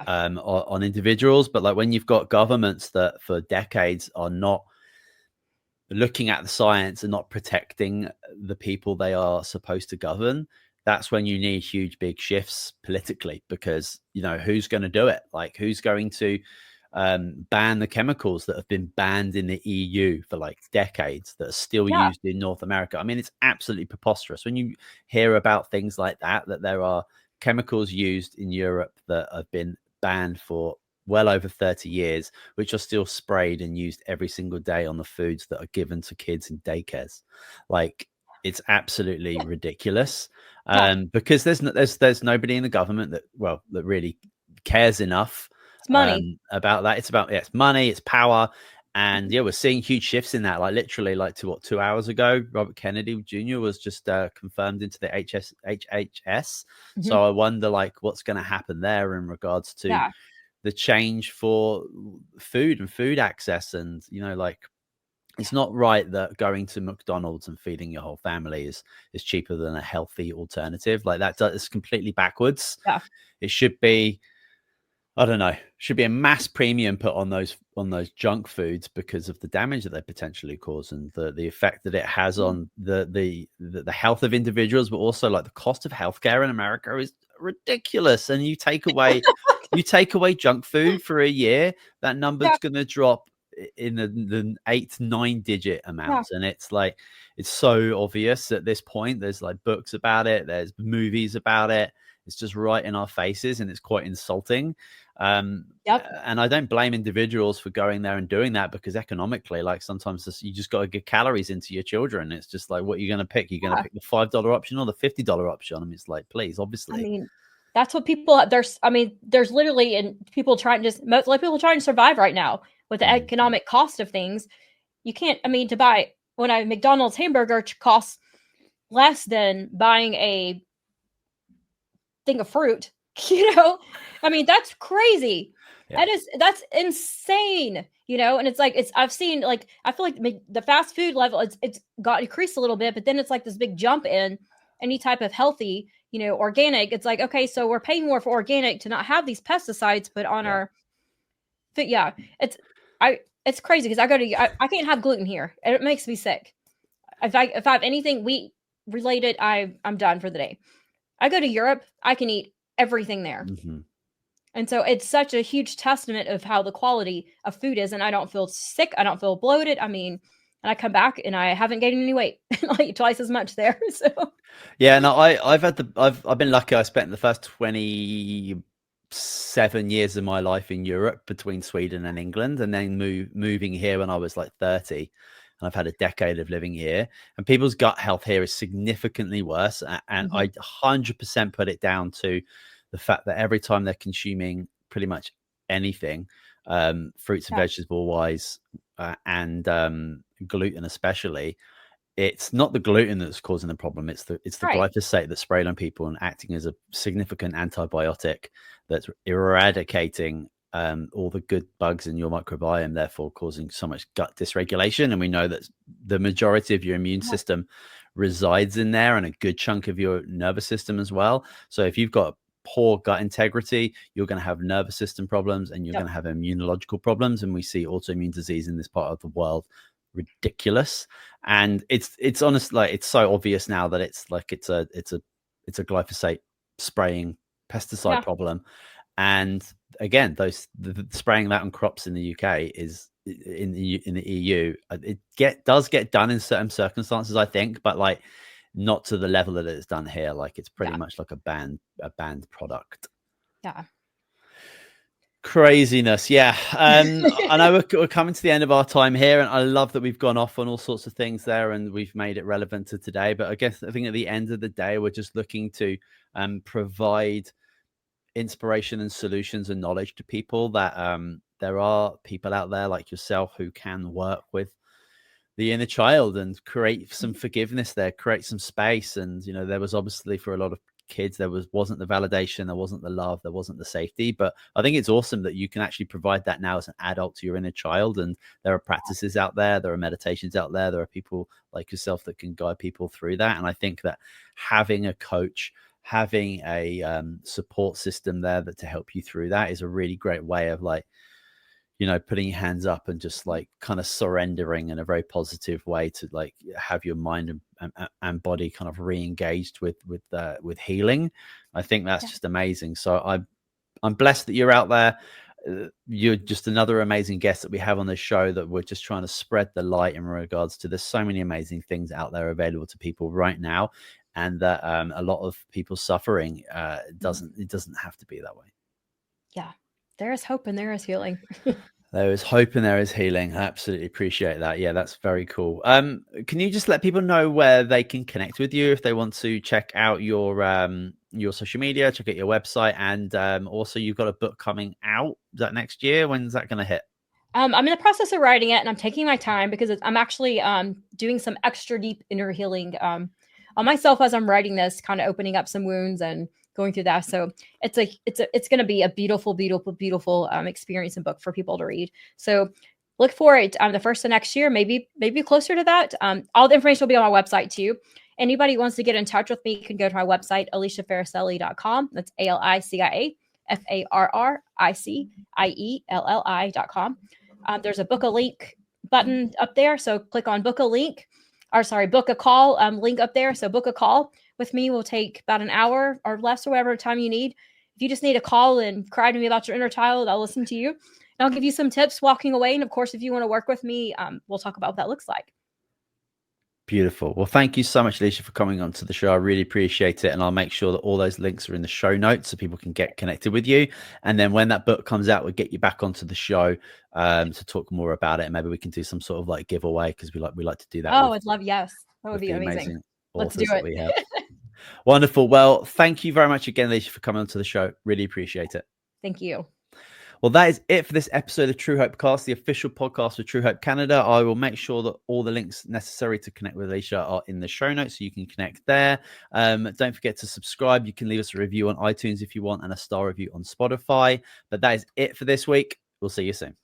[SPEAKER 2] on individuals, but like when you've got governments that for decades are not looking at the science and not protecting the people they are supposed to govern, that's when you need huge, big shifts politically, because, you know, who's going to do it? Like, who's going to ban the chemicals that have been banned in the EU for like decades that are still used in North America? I mean, it's absolutely preposterous when you hear about things like that there are chemicals used in Europe that have been banned for well over 30 years, which are still sprayed and used every single day on the foods that are given to kids in daycares. Like, it's absolutely ridiculous. Because there's nobody in the government that really cares enough about that. It's money, it's power. And we're seeing huge shifts in that. Like literally, like 2 hours ago, Robert Kennedy Jr. was just confirmed into the HHS. So I wonder like what's going to happen there in regards to the change for food and food access. And, you know, like, it's not right that going to McDonald's and feeding your whole family is cheaper than a healthy alternative. Like is completely backwards. It should be, I don't know, should be a mass premium put on those junk foods because of the damage that they potentially cause and the effect that it has on the health of individuals, but also like the cost of healthcare in America is ridiculous. And you take away junk food for a year, that number's going to drop in the 8-9 digit
[SPEAKER 1] Yeah.
[SPEAKER 2] amounts. And it's like, it's so obvious at this point. There's like books about it, there's movies about it. It's just right in our faces, and it's quite insulting.
[SPEAKER 1] Yep.
[SPEAKER 2] And I don't blame individuals for going there and doing that, because economically, like, sometimes you just got to get calories into your children. It's just like, what are you going to pick? You're going to pick the $5 option or the $50 option? I mean, it's like, please, obviously.
[SPEAKER 1] I mean, that's what people there's literally, and people trying people trying to survive right now with the economic cost of things. You can't, to buy when a McDonald's hamburger costs less than buying a thing of fruit, that's crazy. Yeah. That's insane, and it's like, I've seen, like, I feel like the fast food level, it's got increased a little bit, but then it's like this big jump in any type of healthy, organic. It's like, okay, so we're paying more for organic to not have these pesticides put on our food. Yeah. It's crazy, because I can't have gluten here. It makes me sick. If I have anything wheat related, I'm done for the day. I go to Europe, I can eat everything there. And so it's such a huge testament of how the quality of food is. And I don't feel sick. I don't feel bloated. And I come back and I haven't gained any weight. I eat twice as much there. So
[SPEAKER 2] yeah, no, I've been lucky. I spent the first 27 years of my life in Europe, between Sweden and England, and then moving here when I was like 30. And I've had a decade of living here, and people's gut health here is significantly worse. And I 100% put it down to the fact that every time they're consuming pretty much anything, fruits and vegetable wise, and gluten especially, it's not the gluten that's causing the problem. It's the glyphosate that's sprayed on people and acting as a significant antibiotic that's eradicating all the good bugs in your microbiome, therefore causing so much gut dysregulation. And we know that the majority of your immune system resides in there, and a good chunk of your nervous system as well. So if you've got poor gut integrity, you're going to have nervous system problems, and you're going to have immunological problems. And we see autoimmune disease in this part of the world ridiculous. And it's honest, like, it's so obvious now that it's a glyphosate spraying pesticide problem. And again, the spraying that on crops in the UK is in the EU. It does get done in certain circumstances, I think, but like not to the level that it's done here. Like, it's pretty much like a banned product.
[SPEAKER 1] Yeah.
[SPEAKER 2] Craziness. Yeah. I know we're coming to the end of our time here, and I love that we've gone off on all sorts of things there, and we've made it relevant to today. But I think at the end of the day, we're just looking to provide inspiration and solutions and knowledge to people, that there are people out there like yourself who can work with the inner child and create some forgiveness there, create some space. And there was obviously, for a lot of kids, there wasn't the validation, there wasn't the love, there wasn't the safety. But I think it's awesome that you can actually provide that now as an adult to your inner child. And there are practices out there are meditations out there are people like yourself that can guide people through that. And I think that having a coach, having a support system there to help you through that is a really great way of, like, putting your hands up and just like kind of surrendering in a very positive way to like have your mind and body kind of re-engaged with healing. I think that's just amazing. So I'm blessed that you're out there. You're just another amazing guest that we have on this show, that we're just trying to spread the light in regards to, there's so many amazing things out there available to people right now. And that a lot of people suffering, it doesn't have to be that way.
[SPEAKER 1] Yeah. There is hope and there is healing.
[SPEAKER 2] There is hope and there is healing. I absolutely appreciate that. Yeah, that's very cool. Can you just let people know where they can connect with you if they want to check out your social media, check out your website, and also you've got a book coming out. Is that next year? When's that going to hit?
[SPEAKER 1] I'm in the process of writing it, and I'm taking my time because I'm actually doing some extra deep inner healing on myself as I'm writing this, kind of opening up some wounds and going through that. So it's going to be a beautiful, beautiful, beautiful experience and book for people to read. So look for it the first of next year, maybe closer to that. All the information will be on my website too. Anybody who wants to get in touch with me can go to my website, AliciaFarricielli.com. That's ALICIA FARRICIELLI.com. There's a book a link button up there. So click on book a link. Book a call link up there. So book a call with me will take about an hour or less, or whatever time you need. If you just need to call and cry to me about your inner child, I'll listen to you. And I'll give you some tips walking away. And of course, if you want to work with me, we'll talk about what that looks like.
[SPEAKER 2] Beautiful. Well, thank you so much, Alicia, for coming on to the show. I really appreciate it. And I'll make sure that all those links are in the show notes so people can get connected with you. And then when that book comes out, we'll get you back onto the show to talk more about it. And maybe we can do some sort of like giveaway, because we like to do that.
[SPEAKER 1] Oh, I'd love, yes. That would be amazing. Let's do it.
[SPEAKER 2] We have. Wonderful. Well, thank you very much again, Alicia, for coming onto the show. Really appreciate it.
[SPEAKER 1] Thank you.
[SPEAKER 2] Well, that is it for this episode of True Hope Cast, the official podcast of True Hope Canada. I will make sure that all the links necessary to connect with Alicia are in the show notes, so you can connect there. Don't forget to subscribe. You can leave us a review on iTunes if you want, and a star review on Spotify. But that is it for this week. We'll see you soon.